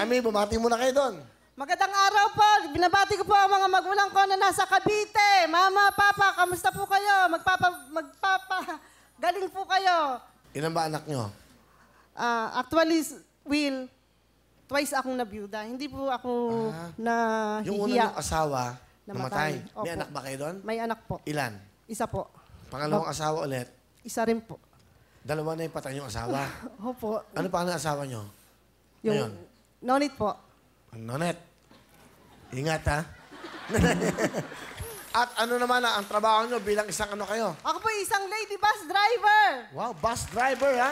Ami, bumati muna kayo doon. Magandang araw po. Binabati ko po ang mga magulang ko na nasa Cavite. Mama, Papa, kamusta po kayo? Galing po kayo. Ilan ba anak nyo? Actually, Will, twice akong nabiyuda. Hindi po ako nahihiya. Yung una yung asawa, namatay. Namatay. May Opo. anak ba kayo doon? May anak po. Ilan? Isa po. Pangalawang asawa ulit. Isa rin po. Dalawa na yung patay yung asawa. Opo. Ano pa ang asawa nyo? Ngayon? Yung nonit po. Nonet. Ingat, ha? At ano naman ang trabaho nyo bilang isang ano kayo? Ako po isang lady bus driver. Wow, bus driver, ha?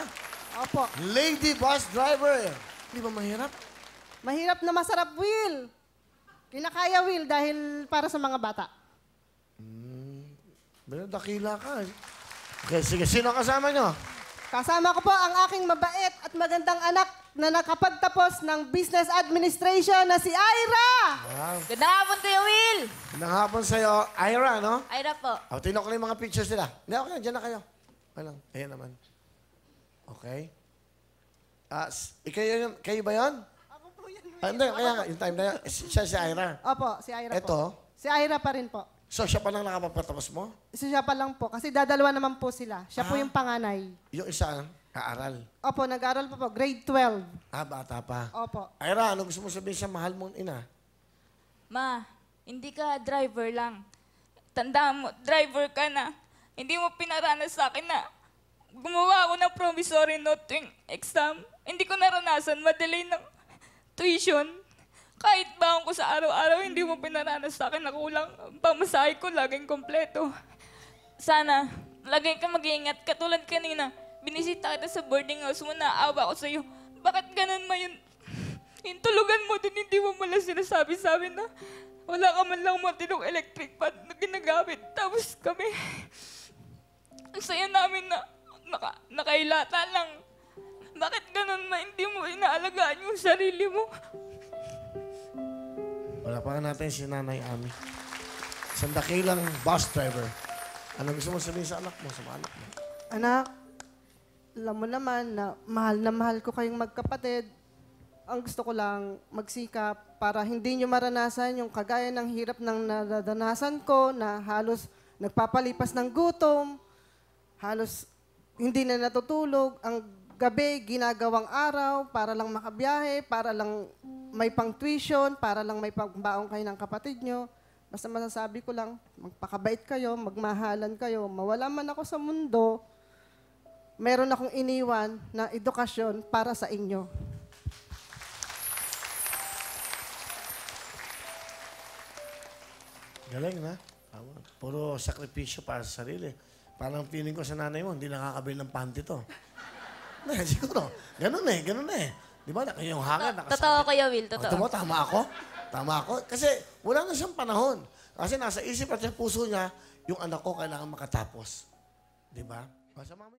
Opo. Lady bus driver. Hindi ba mahirap? Mahirap na masarap, Will. Kinakaya, Will, dahil para sa mga bata. Pero dakila ka, eh. Okay, sige. Sino ang kasama nyo? Kasama ko po ang aking mabait at magandang anak na nakapagtapos ng Business Administration na si Ira! Wow. Ganda hapon, Kuya Will! Magandang hapon sa'yo. Ira, no? Ira po. O, tingnan ko lang yung mga pictures nila. Hindi, okay. Diyan na kayo. Alam. Ayan naman. Okay. Kayo ba yun? Ako po yan, Will. Hindi, kaya nga, yung time na yun. Siya si Ira. Opo, si Ira po. Ito? Si Ira pa rin po. So, siya pa lang nakapagpatapos mo? Siya pa lang po, kasi dadalawa naman po sila. Siya po yung panganay. Yung isa, kaaral. Opo, nag-aral po, grade 12. Bata pa. Opo. Ira, ano gusto mo sabihin sa mahal mong ina? Ma, hindi ka driver lang. Tandaan mo, driver ka na. Hindi mo pinaranas sa akin na gumawa ako ng promissory note tuwing exam. Hindi ko naranasan madelay ng tuition. Kahit baon ko sa araw-araw, hindi mo pinaranas sa akin na kulang. Pamasahe ko laging kompleto. Sana, laging ka mag-iingat. Katulad kanina, binisita kita sa boarding house mo, naawa ko sa'yo. Bakit ganun ma yun? Yung tulugan mo din, hindi mo mala sinasabi sa amin na wala ka man lang matinong electric fan na ginagamit. Tapos kami, ang saya namin na nakailata lang. Bakit ganun ma? Hindi mo inaalagaan yung sarili mo. Wala pa natin si Nanay Ami. Isang dakilang bus driver. Ano gusto mo sabihin sa anak mo, sa mga anak mo? Anak, alam mo naman na mahal ko kayong magkapatid. Ang gusto ko lang magsikap para hindi nyo maranasan yung kagaya ng hirap ng naranasan ko na halos nagpapalipas ng gutom, halos hindi na natutulog, ang gabi ginagawang araw para lang makabiyahe, para lang may pang tuition, para lang may pangbaong kayo ng kapatid nyo. Basta masasabi ko lang, magpakabait kayo, magmahalan kayo, mawala man ako sa mundo, meron akong iniwan na edukasyon para sa inyo. Galing, na. Puro sakripisyo para sa sarili. Parang feeling ko sa nanay mo, hindi nakakabili ng panty to. Na, siguro. Ganun eh. Di ba? Yung hangin, nakasabi. Totoo, Kuya Will, totoo. Tama ako? Tama ako? Kasi wala na siyang panahon. Kasi nasa isip at sa puso niya, yung anak ko kailangan makatapos. Di ba? Basta mami.